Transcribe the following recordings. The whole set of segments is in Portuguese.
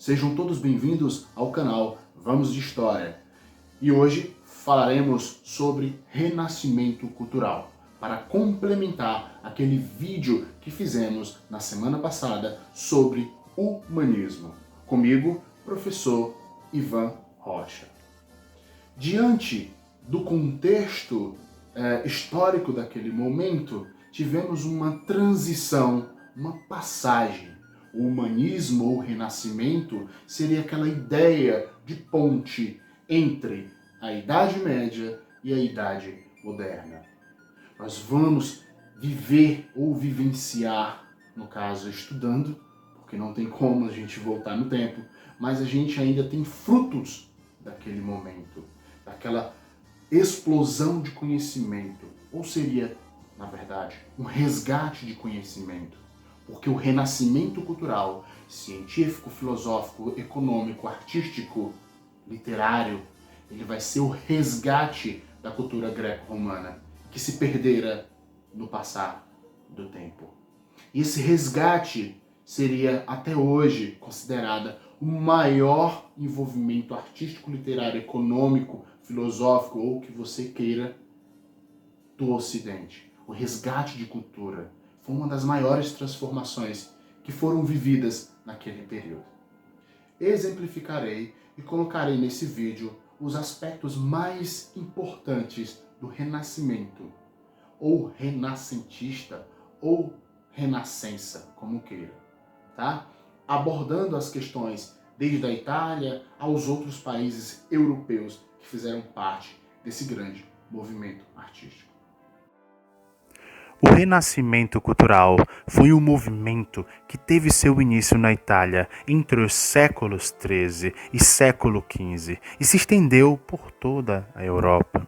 Sejam todos bem-vindos ao canal Vamos de História. E hoje falaremos sobre renascimento cultural, para complementar aquele vídeo que fizemos na semana passada sobre humanismo. Comigo, professor Ivan Rocha. Diante do contexto histórico daquele momento, tivemos uma transição, uma passagem. O humanismo ou renascimento seria aquela ideia de ponte entre a Idade Média e a Idade Moderna. Nós vamos viver ou vivenciar, no caso estudando, porque não tem como a gente voltar no tempo, mas a gente ainda tem frutos daquele momento, daquela explosão de conhecimento, ou seria, na verdade, um resgate de conhecimento, porque o renascimento cultural, científico, filosófico, econômico, artístico, literário, ele vai ser o resgate da cultura greco-romana, que se perdera no passar do tempo. E esse resgate seria, até hoje, considerada o maior envolvimento artístico, literário, econômico, filosófico, ou o que você queira, do Ocidente. O resgate de cultura foi uma das maiores transformações que foram vividas naquele período. Exemplificarei e colocarei nesse vídeo os aspectos mais importantes do Renascimento, ou renascentista, ou renascença, como queira, tá? Abordando as questões desde a Itália aos outros países europeus que fizeram parte desse grande movimento artístico. O Renascimento cultural foi um movimento que teve seu início na Itália entre os séculos XIII e século XV e se estendeu por toda a Europa.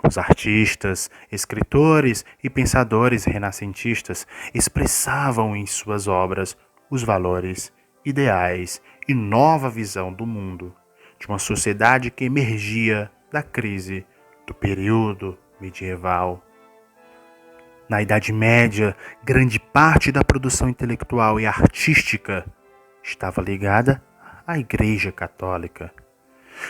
Os artistas, escritores e pensadores renascentistas expressavam em suas obras os valores, ideais e nova visão do mundo, de uma sociedade que emergia da crise do período medieval. Na Idade Média, grande parte da produção intelectual e artística estava ligada à Igreja Católica.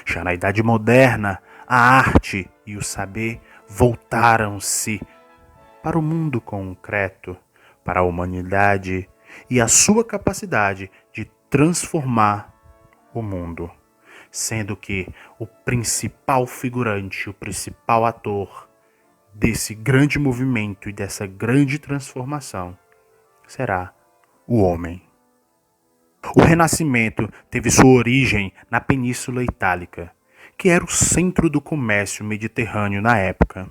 Já na Idade Moderna, a arte e o saber voltaram-se para o mundo concreto, para a humanidade e a sua capacidade de transformar o mundo, sendo que o principal figurante, o principal ator desse grande movimento e dessa grande transformação será o homem. O Renascimento teve sua origem na Península Itálica, que era o centro do comércio mediterrâneo na época.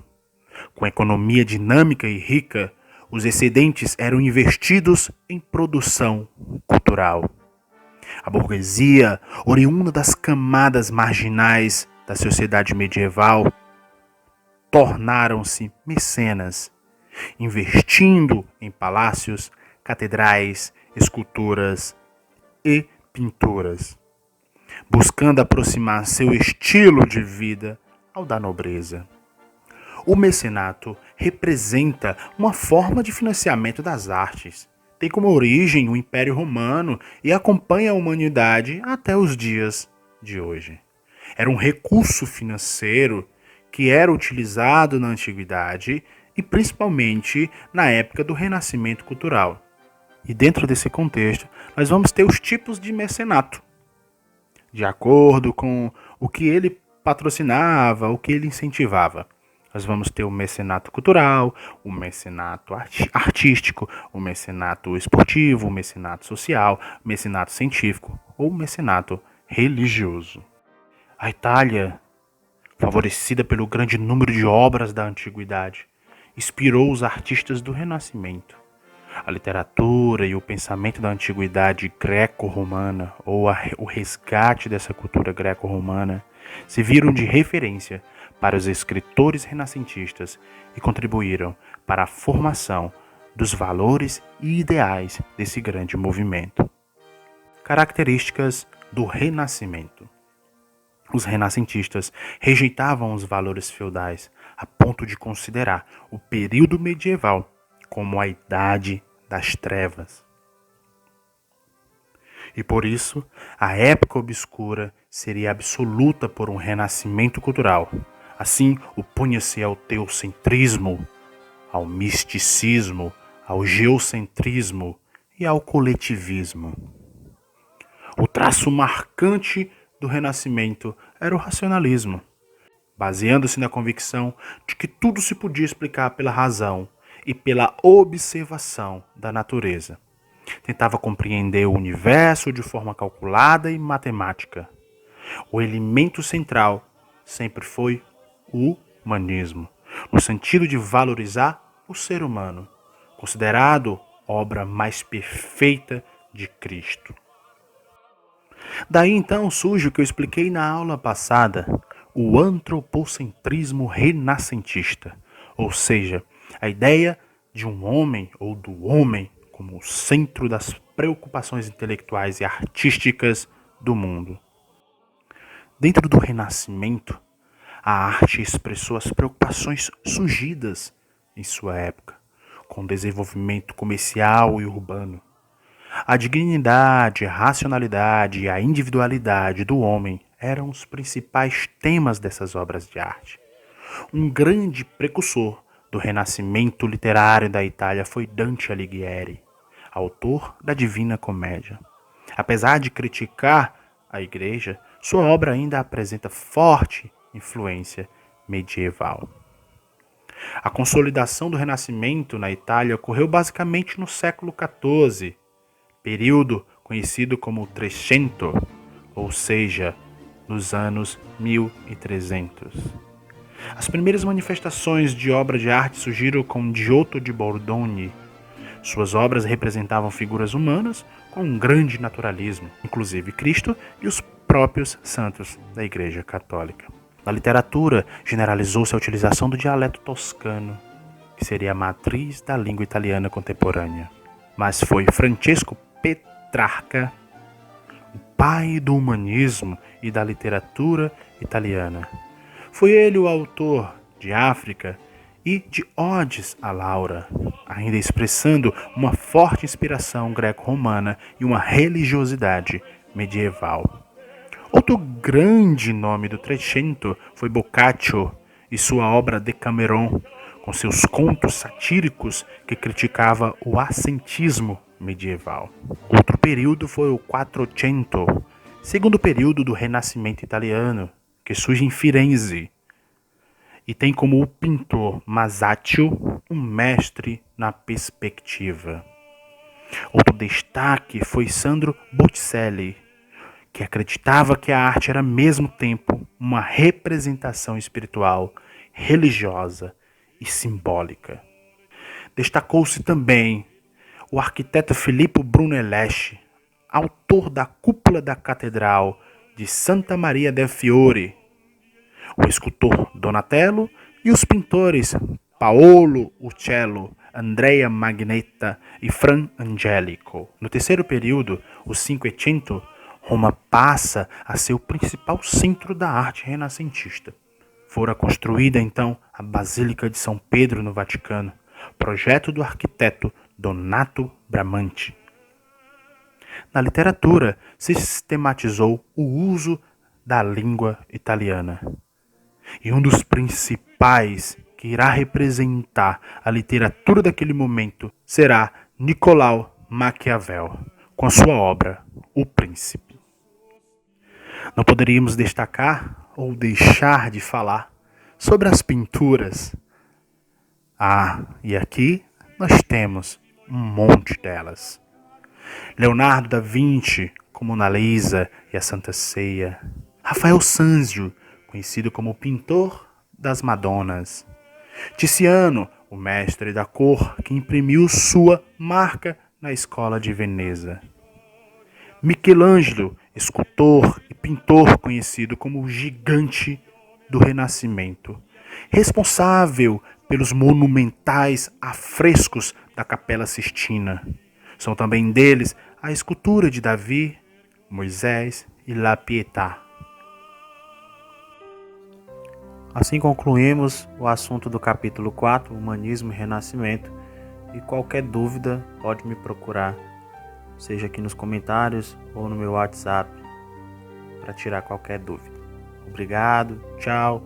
Com economia dinâmica e rica, os excedentes eram investidos em produção cultural. A burguesia, oriunda das camadas marginais da sociedade medieval, tornaram-se mecenas, investindo em palácios, catedrais, esculturas e pinturas, buscando aproximar seu estilo de vida ao da nobreza. O mecenato representa uma forma de financiamento das artes. Tem como origem o Império Romano e acompanha a humanidade até os dias de hoje. Era um recurso financeiro que era utilizado na antiguidade e principalmente na época do Renascimento cultural. E dentro desse contexto, nós vamos ter os tipos de mecenato, de acordo com o que ele patrocinava, o que ele incentivava. Nós vamos ter o mecenato cultural, o mecenato artístico, o mecenato esportivo, o mecenato social, o mecenato científico ou o mecenato religioso. A Itália, favorecida pelo grande número de obras da antiguidade, inspirou os artistas do Renascimento. A literatura e o pensamento da antiguidade greco-romana, ou o resgate dessa cultura greco-romana, se viram de referência para os escritores renascentistas e contribuíram para a formação dos valores e ideais desse grande movimento. Características do Renascimento. Os renascentistas rejeitavam os valores feudais a ponto de considerar o período medieval como a Idade das Trevas. E por isso, a época obscura seria absoluta por um renascimento cultural. Assim, opunha-se ao teocentrismo, ao misticismo, ao geocentrismo e ao coletivismo. O traço marcante do Renascimento era o racionalismo, baseando-se na convicção de que tudo se podia explicar pela razão e pela observação da natureza. Tentava compreender o universo de forma calculada e matemática. O elemento central sempre foi o humanismo, no sentido de valorizar o ser humano, considerado obra mais perfeita de Cristo. Daí então surge o que eu expliquei na aula passada, o antropocentrismo renascentista, ou seja, a ideia de um homem ou do homem como o centro das preocupações intelectuais e artísticas do mundo. Dentro do Renascimento, a arte expressou as preocupações surgidas em sua época, com o desenvolvimento comercial e urbano. A dignidade, a racionalidade e a individualidade do homem eram os principais temas dessas obras de arte. Um grande precursor do renascimento literário da Itália foi Dante Alighieri, autor da Divina Comédia. Apesar de criticar a Igreja, sua obra ainda apresenta forte influência medieval. A consolidação do Renascimento na Itália ocorreu basicamente no século XIV, período conhecido como Trecento, ou seja, nos anos 1300. As primeiras manifestações de obra de arte surgiram com Giotto di Bordone. Suas obras representavam figuras humanas com um grande naturalismo, inclusive Cristo e os próprios santos da Igreja Católica. Na literatura, generalizou-se a utilização do dialeto toscano, que seria a matriz da língua italiana contemporânea. Mas foi Francesco Petrarca, o pai do humanismo e da literatura italiana. Foi ele o autor de África e de Odes a Laura, ainda expressando uma forte inspiração greco-romana e uma religiosidade medieval. Outro grande nome do Trecento foi Boccaccio e sua obra Decameron, com seus contos satíricos que criticava o ascetismo medieval. Outro período foi o Quattrocento, segundo período do Renascimento italiano, que surge em Firenze, e tem como pintor Masaccio um mestre na perspectiva. Outro destaque foi Sandro Botticelli, que acreditava que a arte era ao mesmo tempo uma representação espiritual, religiosa e simbólica. Destacou-se também o arquiteto Filippo Brunelleschi, autor da cúpula da Catedral de Santa Maria del Fiore, o escultor Donatello e os pintores Paolo Uccello, Andrea Magnetta e Fra Angelico. No terceiro período, o Cinquecento, Roma passa a ser o principal centro da arte renascentista. Fora construída então a Basílica de São Pedro no Vaticano, projeto do arquiteto Donato Bramante. Na literatura, se sistematizou o uso da língua italiana. E um dos principais que irá representar a literatura daquele momento será Nicolau Maquiavel, com a sua obra O Príncipe. Não poderíamos destacar ou deixar de falar sobre as pinturas. E aqui nós temos um monte delas. Leonardo da Vinci, com Mona Lisa e a Santa Ceia. Rafael Sanzio, conhecido como o pintor das Madonas. Tiziano, o mestre da cor que imprimiu sua marca na Escola de Veneza. Michelangelo, escultor e pintor conhecido como o gigante do Renascimento, responsável pelos monumentais afrescos da Capela Sistina. São também deles a escultura de Davi, Moisés e La Pietà. Assim concluímos o assunto do capítulo 4, Humanismo e Renascimento, e qualquer dúvida pode me procurar seja aqui nos comentários ou no meu WhatsApp, para tirar qualquer dúvida. Obrigado, tchau.